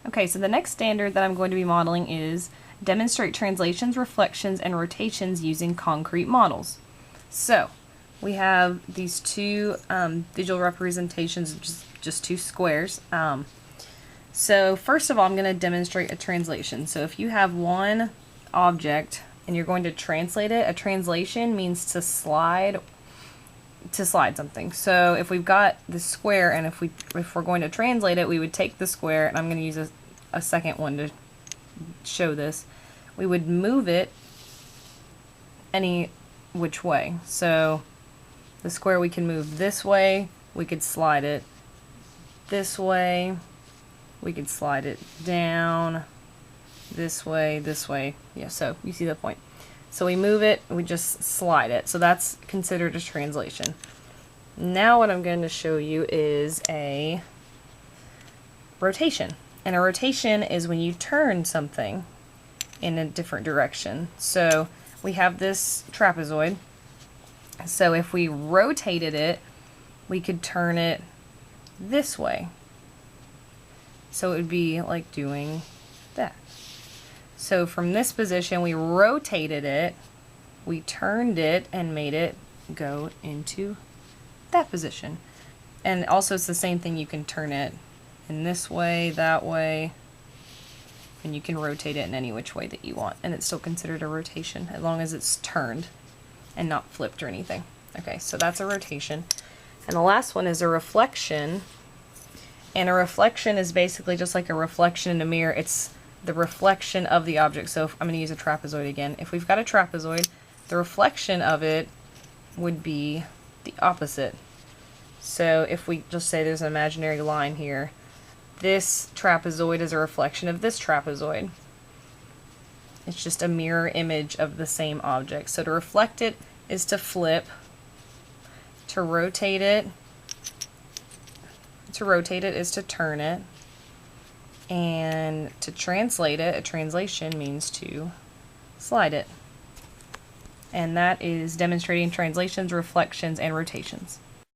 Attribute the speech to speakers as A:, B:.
A: Okay, so the next standard that I'm going to be modeling is demonstrate translations, reflections, and rotations using concrete models. So we have these two visual representations, just two squares. So first of all, I'm going to demonstrate a translation. So if you have one object and you're going to translate it, a translation means to slide something. So if we've got the square and if we're going to translate it, we would take the square, and I'm going to use a second one to show this. We would move it any which way. So the square we can move this way, we could slide it this way, we could slide it down this way. Yeah, so you see the point. So we move it, we just slide it. So that's considered a translation. Now what I'm going to show you is a rotation. And a rotation is when you turn something in a different direction. So we have this trapezoid. So if we rotated it, we could turn it this way. So it would be like doing that. So from this position, we rotated it, we turned it, and made it go into that position. And also it's the same thing, you can turn it in this way, that way, and you can rotate it in any which way that you want, and it's still considered a rotation as long as it's turned and not flipped or anything. Okay, so that's a rotation. And the last one is a reflection. And a reflection is basically just like a reflection in a mirror. It's the reflection of the object. So I'm going to use a trapezoid again. If we've got a trapezoid, the reflection of it would be the opposite. So if we just say there's an imaginary line here, this trapezoid is a reflection of this trapezoid. It's just a mirror image of the same object. So to reflect it is to flip, to rotate it is to turn it, and to translate it, a translation means to slide it. And that is demonstrating translations, reflections, and rotations.